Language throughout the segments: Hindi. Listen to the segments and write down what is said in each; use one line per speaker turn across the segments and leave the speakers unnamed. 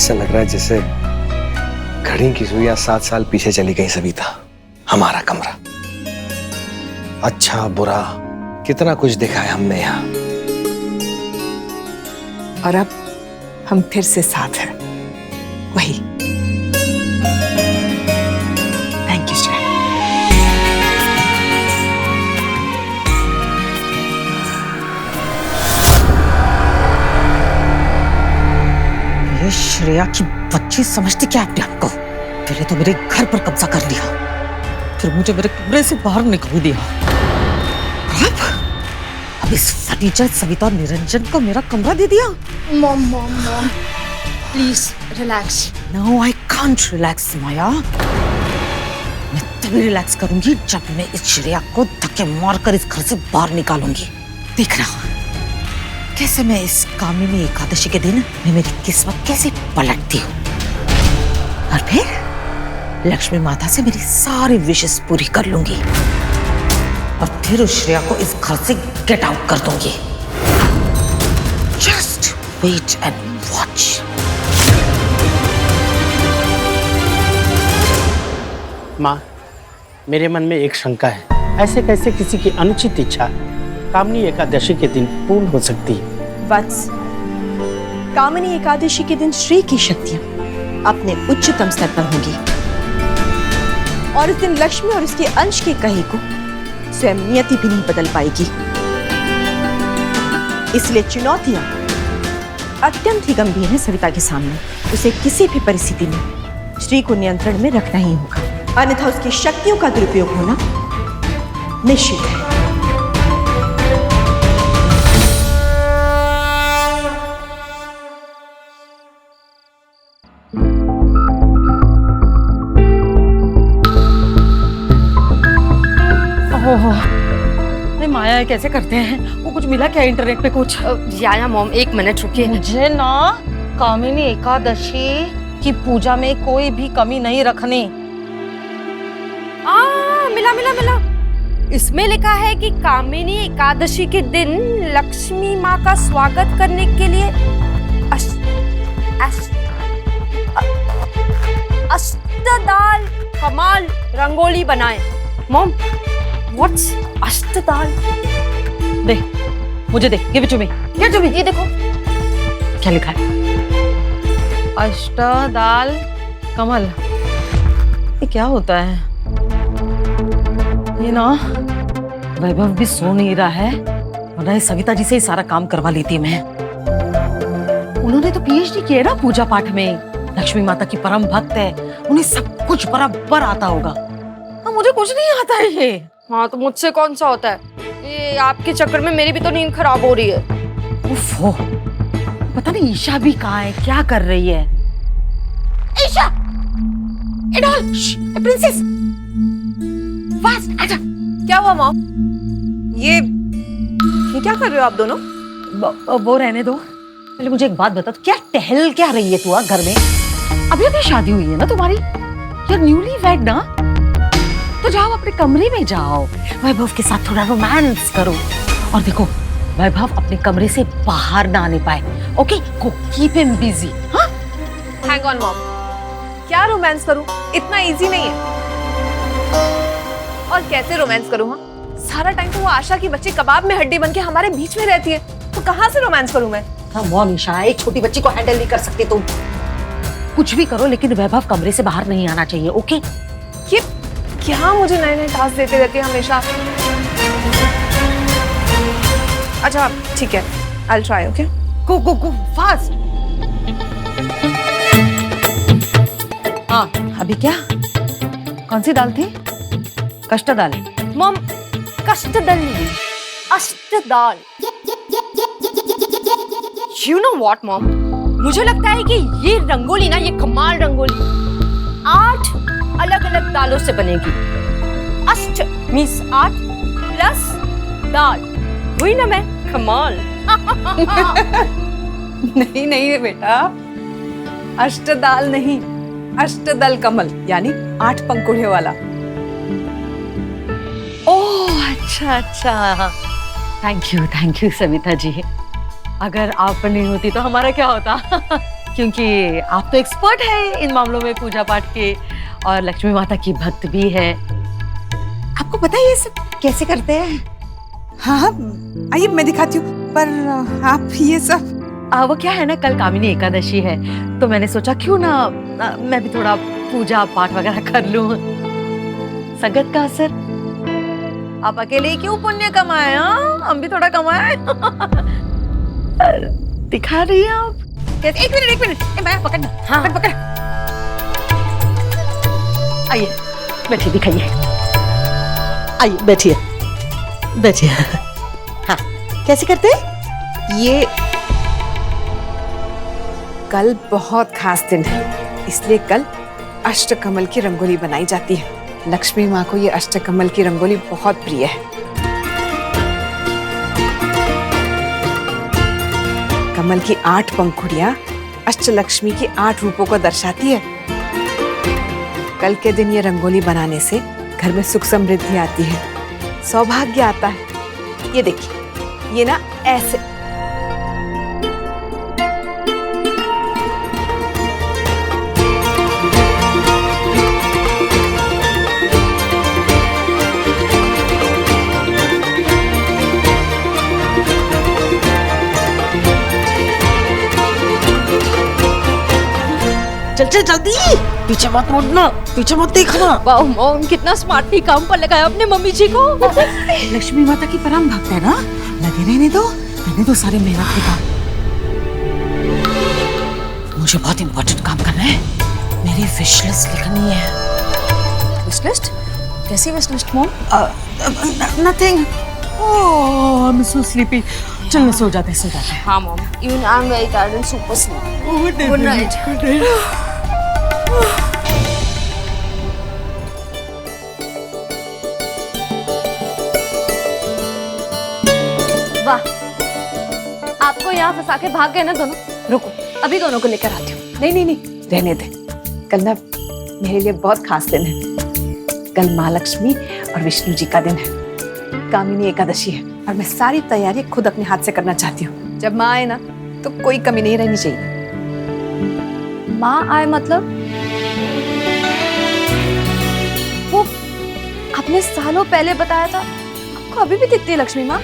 ऐसा लग रहा है जैसे घड़ी की सुइयां 7 साल पीछे चली गई सविता। हमारा कमरा, अच्छा बुरा कितना कुछ देखा है हमने यहाँ।
और अब हम फिर से साथ हैं, वही। Thank you Shreya.
ये श्रेया की बच्ची समझती क्या अपने आप को? पहले तो मेरे घर पर कब्जा कर लिया, फिर मुझे मेरे कमरे से बाहर निकाल दिया। अब इस फटीचर सविता निरंजन को मेरा कमरा दे दिया।
Mom mom mom please relax.
No I can't relax Maya. मैं तभी रिलैक्स करूंगी जब मैं इस श्रेया को धक्के मारकर इस घर से बाहर निकालूंगी। देखना कैसे मैं इस कामिनी एकादशी के दिन मैं मेरी किस्मत कैसे पलटती हूँ, और फिर लक्ष्मी माता से मेरी सारी विशेष पूरी कर लूंगी, और फिर उस श्रेया को इस घर से गेट आउट कर दूंगी। Just wait and watch.
माँ, मेरे मन में एक शंका है। ऐसे कैसे किसी की अनुचित इच्छा कामनी एकादशी के दिन पूर्ण हो सकती है?
वत्स, कामिनी एकादशी के दिन श्री की शक्तियां अपने उच्चतम स्तर पर होंगी, और इस दिन लक्ष्मी और उसके अंश के कहे को स्वयं नियति भी नहीं बदल पाएगी। इसलिए चुनौतियां अत्यंत ही गंभीर है सविता के सामने। उसे किसी भी परिस्थिति में श्री को नियंत्रण में रखना ही होगा, अन्यथा उसकी शक्तियों का दुरुपयोग होना निश्चित है।
नहीं माया, कैसे करते हैं? वो कुछ मिला क्या इंटरनेट पे कुछ?
या मॉम, एक मिनट रुकिए।
मुझे ना कामिनी एकादशी की पूजा में कोई भी कमी नहीं रखनी।
मिला मिला मिला। इसमें लिखा है कि कामिनी एकादशी के दिन लक्ष्मी माँ का स्वागत करने के लिए अष्टदाल कमाल रंगोली बनाए। Mom, what's अष्टदाल?
दे मुझे, दे, गिव इट टू मी।
क्या टू मी? ये देखो
क्या लिखा है? अष्टदाल कमल। ये क्या होता है? ये ना वैभव भी सो नहीं रहा है, वरना सविता जी से ही सारा काम करवा लेती मैं। उन्होंने तो पीएचडी किया ना पूजा पाठ में, लक्ष्मी माता की परम भक्त है, उन्हें सब कुछ बराबर आता होगा। मुझे कुछ नहीं आता है ये।
हाँ, तो मुझसे कौन सा होता है? ये आपके चक्कर में मेरी भी तो नींद खराब हो रही है।
उफ़ो, पता नहीं ईशा भी कहाँ है, क्या कर रही है? ईशा, इडोल, प्रिंसेस, फास्ट आजा।
क्या हुआ मॉम? ये क्या कर रहे हो आप दोनों?
वो रहने दो, पहले मुझे एक बात बता, तो क्या टहल क्या रही है तू घर में? अभी अभी शादी हुई है ना तुम्हारी, यार न्यूली वेड ना, तो जाओ अपने कमरे में जाओ, वैभव के साथ थोड़ा रोमांस करो। और देखो वैभव अपने कमरे से बाहर ना आने पाए, ओके? गो कीप हिम बिजी। हाँ,
हैंग ऑन मॉम, क्या रोमांस करूं? इतना इजी नहीं है। और कैसे रोमांस करूं? हाँ, सारा टाइम तो वो आशा की बच्ची कबाब में हड्डी बन के हमारे बीच में रहती है, तो कहाँ से रोमांस करूं मैं?
हाँ मॉम, ईशा, एक छोटी बच्ची को हैंडल नहीं कर सकती तुम। कुछ भी करो लेकिन वैभव कमरे से बाहर नहीं आना चाहिए, ओके?
ये क्या मुझे नए नए टास्क देते रहती है हमेशा। अच्छा ठीक है, I'll try, okay?
गो गो गो फास्ट। हाँ, अभी क्या? कौन सी दाल थी? कष्ट दाल।
मॉम, कष्टदाल नहीं, अष्टदाल। You know what, mom? मुझे लगता है कि ये रंगोली ना, ये कमाल रंगोली 8 अलग अलग दालों से बनेगी। अष्ट मीन्स 8 प्लस दाल, हुई ना मैं कमाल।
नहीं नहीं बेटा, अष्टदाल नहीं, अष्टदल कमल, यानी 8 पंखुड़ियों वाला।
ओह अच्छा अच्छा, थैंक यू सविता जी। अगर आप नहीं होती तो हमारा क्या होता? क्योंकि आप तो एक्सपर्ट है इन मामलों में, पूजा पाठ के, और लक्ष्मी माता की भक्त भी है। आपको पता है ये सब कैसे करते हैं?
हाँ हाँ, आइए मैं दिखाती हूँ। पर आप ये सब
वो क्या है ना, कल कामिनी एकादशी है, तो मैंने सोचा क्यों ना मैं भी थोड़ा पूजा पाठ वगैरह कर लूं। संगत का असर, आप अकेले ही क्यों पुण्य कमाए? हम भी थोड़ा कमाए। दिखा रही हैं आप कैसे? एक मिनट, मैं पकड़ना। हाँ पकड़। आइए बैठिए, दिखाइए। आइए बैठिए। हाँ, कैसे करते हैं ये?
कल बहुत खास दिन है, इसलिए कल अष्टकमल की रंगोली बनाई जाती है। लक्ष्मी माँ को ये अष्टकमल की रंगोली बहुत प्रिय है। कमल की 8 पंखुड़ियां अष्टलक्ष्मी की 8 रूपों को दर्शाती है। कल के दिन ये रंगोली बनाने से घर में सुख समृद्धि आती है, सौभाग्य आता है। ये देखिए, ये ना ऐसे
चल जल्दी, पीछे मत मुड़ना, पीछे मत देखना।
वाह मॉम, कितना स्मार्टली काम पर लगाया अपने मम्मी जी को।
लक्ष्मी माता की परम भक्त है ना, लगे रहने दो सारे मेहनत के काम। मुझे बहुत इंपॉर्टेंट काम करना है, मेरी विश लिस्ट लिखनी है।
Wish list? कैसी wish list mom?
Nothing. Oh, I am so sleepy. चल सो जाते।
हाँ mom, even I am very tired and super sleepy. Good night. वाह, आपको यहाँ फंसा के भाग गए ना दोनों। रुको, अभी दोनों को लेकर आती हूँ।
नहीं, रहने दे। कल ना मेरे लिए बहुत खास दिन है। कल माँ लक्ष्मी और विष्णु जी का दिन है। कामिनी एकादशी है और मैं सारी तैयारी खुद अपने हाथ से करना चाहती हूँ। जब माँ आए ना तो कोई कमी नहीं रहनी चाहिए।
माँ आए मतलब? वो आपने सालों पहले बताया था, आपको अभी भी दिखती है लक्ष्मी माँ।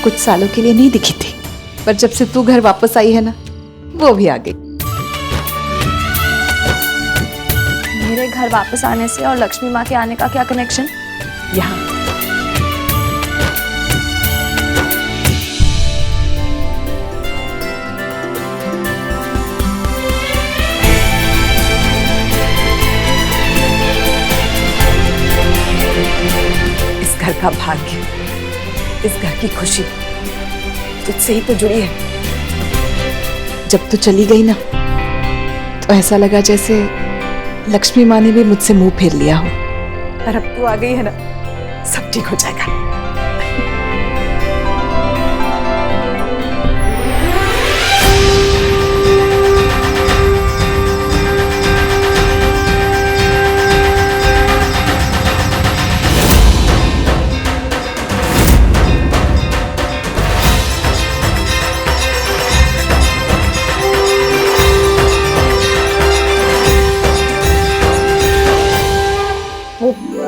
कुछ सालों के लिए नहीं दिखी थी, पर जब से तू घर वापस आई है ना, वो भी आ गई।
मेरे घर वापस आने से और लक्ष्मी माँ के आने का क्या कनेक्शन?
यहाँ इस घर का भाग्य, इस घर की खुशी तुझसे ही तो जुड़ी है। जब तू चली गई ना, तो ऐसा लगा जैसे लक्ष्मी माँ ने भी मुझसे मुंह फेर लिया हो। और अब तू आ गई है ना, सब ठीक हो जाएगा।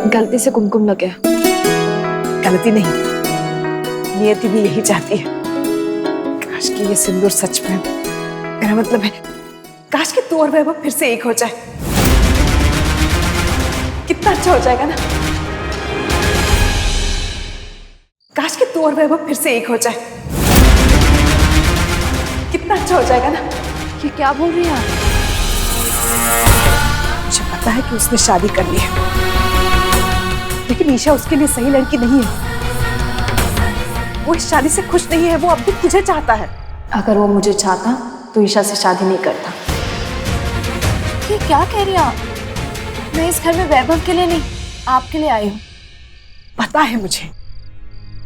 गलती से कुमकुम लग गया।
गलती नहीं, नियति भी यही चाहती है। काश कि ये सिंदूर सच में, मेरा मतलब है काश कि तू और वैभव फिर से एक हो जाए। कितना अच्छा हो जाएगा ना। काश कि तू और वैभव फिर से एक हो जाए। कितना अच्छा हो जाएगा ना।
ये क्या बोल रही है आप?
मुझे पता है कि उसने शादी कर ली है, लेकिन ईशा उसके लिए सही लड़की नहीं है। वो इस शादी से खुश नहीं है। वो अब भी तुझे चाहता है।
अगर वो मुझे चाहता तो ईशा से शादी नहीं करता। ये क्या कह रही हैं आप? मैं इस घर में वैभव के लिए नहीं, आपके लिए आई हूँ।
पता है मुझे,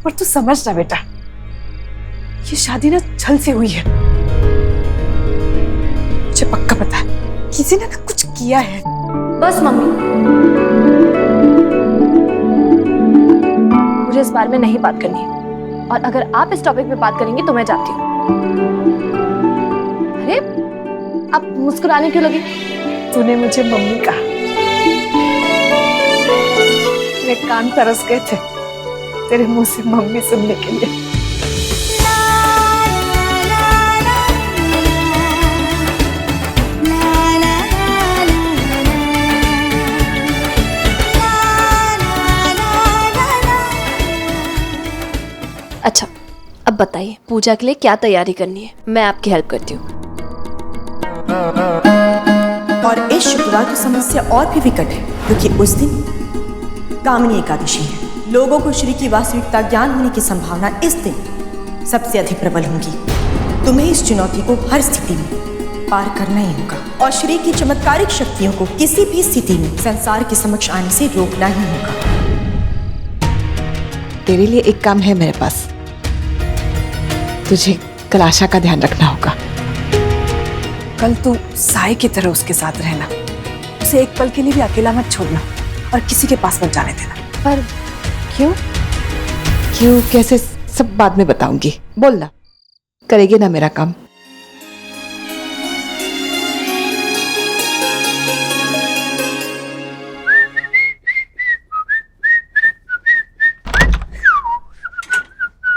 पर तू समझ ना बेटा, ये शादी ना छल से हुई है। मुझे पक्का पता है किसी ने ना कुछ किया है।
बस मम्मी, मुझे इस बारे में नहीं बात करनी है, और अगर आप इस टॉपिक पे बात करेंगी तो मैं जाती हूँ। अरे आप मुस्कुराने क्यों लगी?
तूने मुझे मम्मी कहा, मेरे कान तरस गए थे तेरे मुंह से मम्मी सुनने के लिए।
अच्छा, अब बताइए पूजा के लिए क्या तैयारी करनी है? मैं आपकी हेल्प करती हूँ।
और इस शुक्रवार की समस्या और भी विकट है, क्योंकि उस दिन कामनी एकादशी है। लोगों को श्री की वास्तविकता ज्ञान होने की संभावना इस दिन सबसे अधिक प्रबल होगी। तुम्हें इस चुनौती को हर स्थिति में पार करना ही होगा और श्री की चमत्कारिक शक्तियों को किसी भी स्थिति में संसार के समक्ष आने से रोकना ही होगा।
तेरे लिए एक काम है मेरे पास, तुझे कल आशा का ध्यान रखना होगा। कल तू साई की तरह उसके साथ रहना, उसे एक पल के लिए भी अकेला मत छोड़ना और किसी के पास मत जाने देना।
पर क्यों?
क्यों कैसे सब बाद में बताऊंगी, बोलना करेगी ना मेरा काम।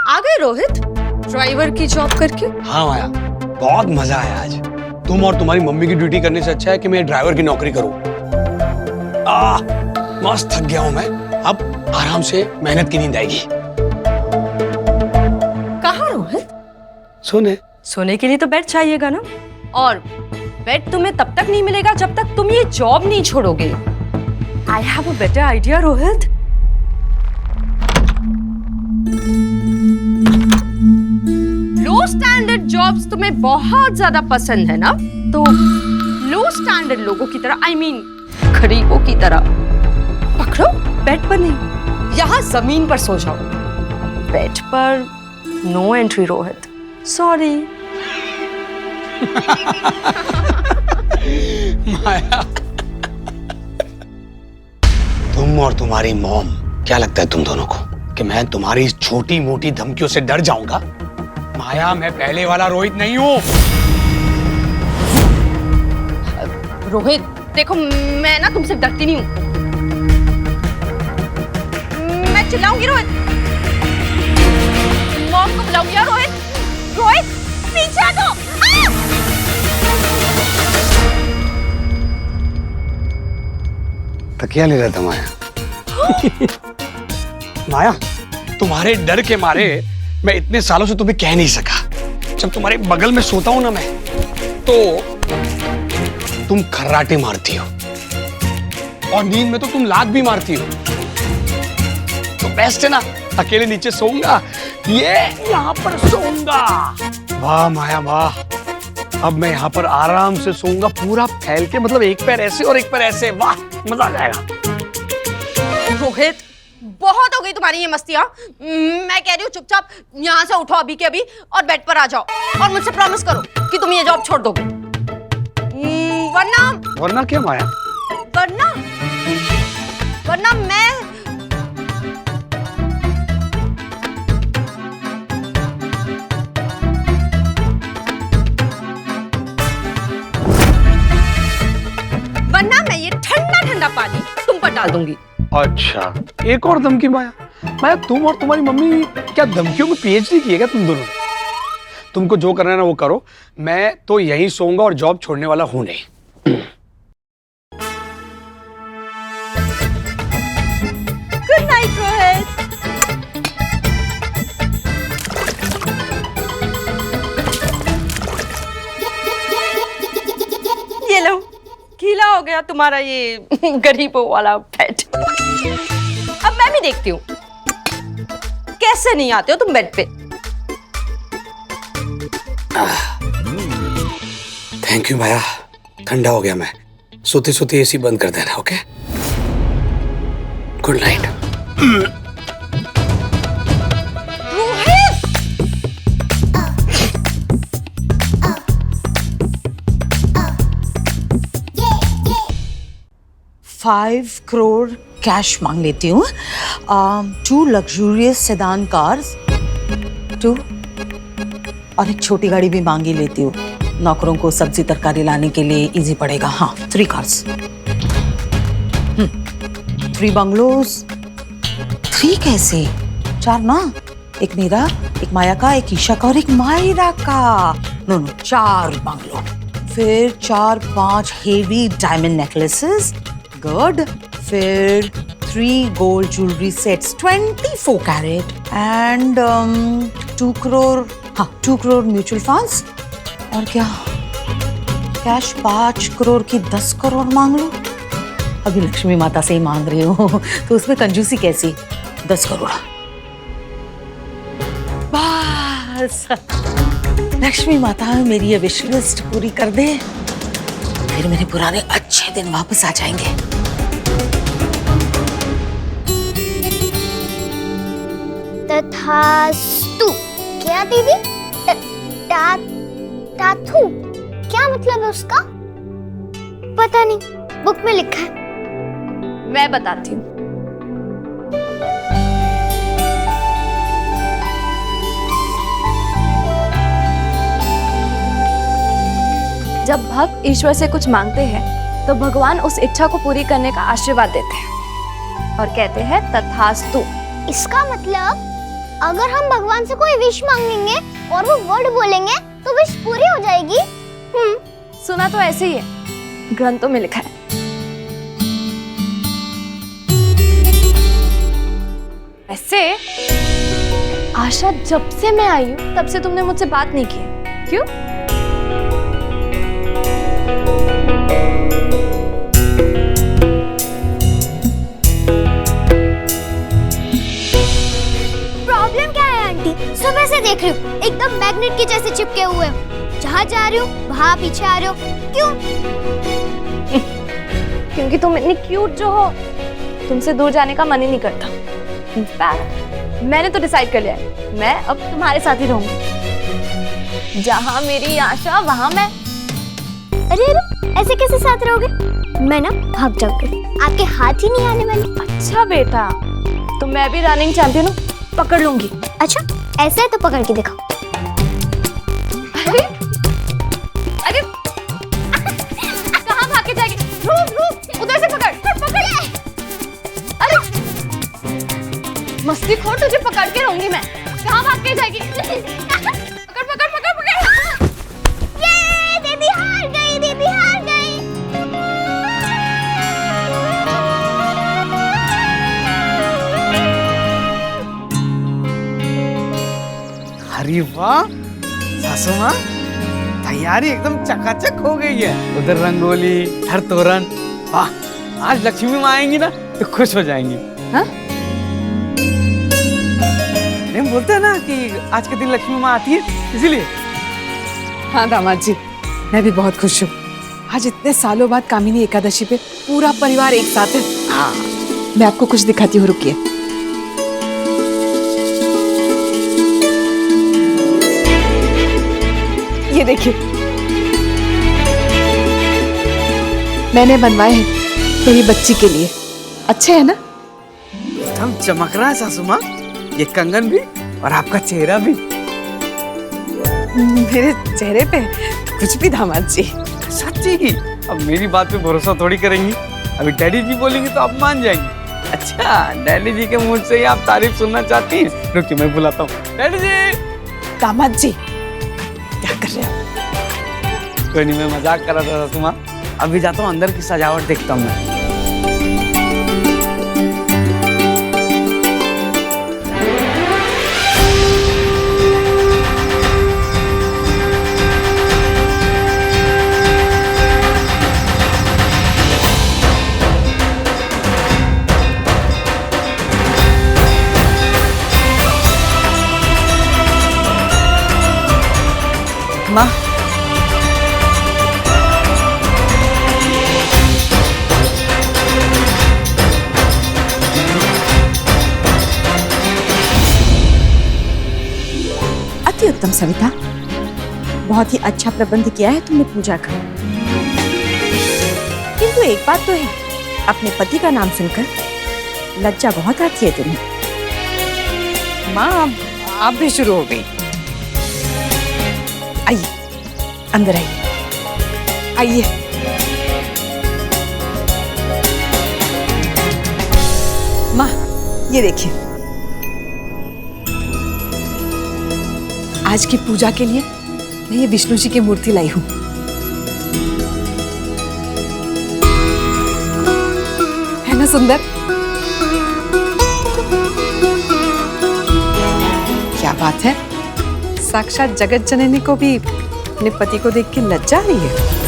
आ गए रोहित ड्राइवर की जॉब करके?
हाँ माया, बहुत मजा आया आज। तुम और तुम्हारी मम्मी की ड्यूटी करने से अच्छा है कि मैं ड्राइवर की नौकरी करूं। मस्त थक गया हूं मैं, अब आराम से मेहनत की नींद आएगी।
कहाँ रोहित?
सोने।
सोने के लिए तो बेड चाहिएगा ना, और बेड तुम्हें तब तक नहीं मिलेगा जब तक तुम ये जॉब नहीं छोड़ोगे। I have a better idea Rohit. Low standard jobs तुम्हें बहुत ज्यादा पसंद है ना, तो लो स्टैंडर्ड लोगों की तरह, आई मीन गरीबों की तरह पकड़ो, बेड पर नहीं, यहाँ जमीन पर सो जाओ। बेड पर नो एंट्री रोहित, सॉरी।
माया, तुम और तुम्हारी मॉम, क्या लगता है तुम दोनों को कि मैं तुम्हारी इस छोटी मोटी धमकियों से डर जाऊंगा? माया, मैं पहले वाला रोहित नहीं हूं।
रोहित देखो, मैं ना तुमसे डरती नहीं हूं। मैं चिल्लाऊंगी रोहित, मॉम को बुलाऊंगी। रोहित, रोहित पीछे हटो।
तकिया ले रहा था माया। माया, तुम्हारे डर के मारे मैं इतने सालों से तुम्हें कह नहीं सका। जब तुम्हारे बगल में सोता हूं ना मैं, तो तुम खर्राटे मारती हो और नींद में तो तुम लात भी मारती हो। तो बेस्ट है ना, अकेले नीचे सोऊंगा, ये यहाँ पर सोऊंगा। वाह माया वाह, अब मैं यहाँ पर आराम से सोऊंगा, पूरा फैल के, मतलब एक पैर ऐसे और एक पैर ऐसे। वाह, मजा आ जाएगा।
रोहित बहुत हो गई तुम्हारी ये मस्तियां। मैं कह रही हूँ चुपचाप यहाँ से उठो अभी के अभी और बेड पर आ जाओ, और मुझसे प्रॉमिस करो कि तुम ये जॉब छोड़ दोगे।
वरना क्या माया?
वरना मैं ये ठंडा ठंडा पानी तुम पर डाल दूंगी।
अच्छा, एक और धमकी माया? माया, तुम और तुम्हारी मम्मी क्या धमकियों में पीएचडी की है क्या तुम दोनों? तुमको जो करना है ना वो करो, मैं तो यहीं सोऊंगा और जॉब छोड़ने वाला हूं नहीं।
Good night Rohit. ये लो, गीला हो गया तुम्हारा ये गरीबों वाला बेड। अब मैं भी देखती हूँ कैसे नहीं आते हो तुम बेड पे।
थैंक यू माया, ठंडा हो गया मैं। सोते सोते एसी बंद कर देना, okay? Good night.
Rohit!
5 crore cash मांग लेती हूँ। 2 luxurious sedan cars, 2 और एक छोटी गाड़ी भी मांगी लेती हूँ, नौकरों को सब्जी तरकारी लाने के लिए इजी पड़ेगा। हाँ, 3 कार्स, 3 बंगलोज। 3 कैसे? 4 ना, एक मेरा, एक माया का, एक ईशा का और एक मायरा का। नो 4 बंगलो, फिर 4-5 हेवी डायमंड नेकलेसेस, गुड। फिर 3 gold jewellery sets 24 carrot and 2 crore, हाँ 2 करोड़ म्यूचुअल फंड्स। और क्या, कैश 5 करोड़ की 10 करोड़ मांग लो। अभी लक्ष्मी माता से ही मांग रही हूँ तो उसमें कंजूसी कैसी। 10 करोड़ बस। लक्ष्मी माता मेरी ये विश लिस्ट पूरी कर दे, फिर मेरे पुराने अच्छे दिन वापस आ जाएंगे।
तथास्तु। क्या दीदी? ताथू क्या मतलब है उसका? पता नहीं, बुक में लिखा है।
मैं बताती हूँ। जब भक्त ईश्वर से कुछ मांगते हैं तो भगवान उस इच्छा को पूरी करने का आशीर्वाद देते हैं और कहते हैं तथास्तु।
इसका मतलब अगर हम भगवान से कोई विश मांगेंगे और वो वर्ड बोलेंगे तो विश पूरी हो जाएगी।
सुना तो ऐसे ही है, ग्रंथों में लिखा है। ऐसे आशा, जब से मैं आई हूं तब से तुमने मुझसे बात नहीं की, क्यों?
प्रॉब्लम क्या है आंटी? सुबह से देख रही हूँ एकदम मैग्नेट की जैसे चिपके हुए हो। जहाँ जा रही हूँ वहाँ पीछे आ रहे हो, क्यों?
क्योंकि तुम इतनी क्यूट जो हो, तुमसे दूर जाने का मन ही नहीं करता। इनफैक्ट मैंने तो डिसाइड कर लिया है, मैं अब तुम्हारे साथ ही रहूंगी। जहाँ मेरी आशा वहाँ मैं।
अरे अरे, ऐसे कैसे साथ रहोगे? मैं ना भाग जाऊंगी, आपके हाथ ही नहीं आने वाली।
अच्छा बेटा, तो मैं भी रनिंग चैंपियन हूँ, पकड़ लूंगी।
अच्छा ऐसा है तो पकड़ के दिखाओ।
अरे अरे कहाँ भाग के जाएगी? रुक रुक, उधर से पकड़ पकड़। अरे मस्ती खोर, तुझे पकड़ के रहूंगी मैं। कहाँ भाग के जाएगी? पकड़ पकड़ पकड़ पकड़।
ये दीदी हार गई, दीदी हार गई।
अरे वाह सासू माँ, तैयारी एकदम चकाचक हो गई है। उधर रंगोली, हर तोरण। वाह, आज लक्ष्मी माँ आएंगी ना तो खुश हो जाएंगी। हाँ? नहीं बोलते हैं ना कि आज के दिन लक्ष्मी माँ आती है, इसीलिए।
हाँ दामाद जी, मैं भी बहुत खुश हूँ। आज इतने सालों बाद कामिनी एकादशी पे पूरा परिवार एक साथ है। हाँ, मैं आपको कुछ दिखाती हूँ, रुकिए। ये देखिए, मैंने बनवाए हैं मेरी बच्ची के लिए। अच्छे है ना?
एकदम चमक रहा है सासू माँ, ये कंगन भी और आपका चेहरा भी।
मेरे चेहरे पे कुछ भी दामाद जी।
सच्ची की? अब मेरी बात पे भरोसा थोड़ी करेंगी। अभी डैडी जी बोलेंगे तो आप मान जाएंगी। अच्छा, डैडी जी के मुंह से ही आप तारीफ सुनना चाहती हैं? रुकिए मैं बुलाता हूँ। डैडी जी।
दामाद जी क्या कर रहे हो?
कोई नहीं, मैं मजाक कर रहा था सासू माँ। अभी जाता हूँ, अंदर की सजावट देखता हूँ मैं। माँ,
अति उत्तम सविता, बहुत ही अच्छा प्रबंध किया है तुमने पूजा का। किंतु एक बात तो है, अपने पति का नाम सुनकर लज्जा बहुत आती है तुम्हें।
माँ, आप भी शुरू हो गई। आइए, अंदर आइए, आइए। माँ, ये देखिए, आज की पूजा के लिए मैं ये विष्णु जी की मूर्ति लाई हूं। है ना सुंदर? क्या बात है, साक्षात जगत जननी को भी अपने पति को देख के लज्जा आ रही है।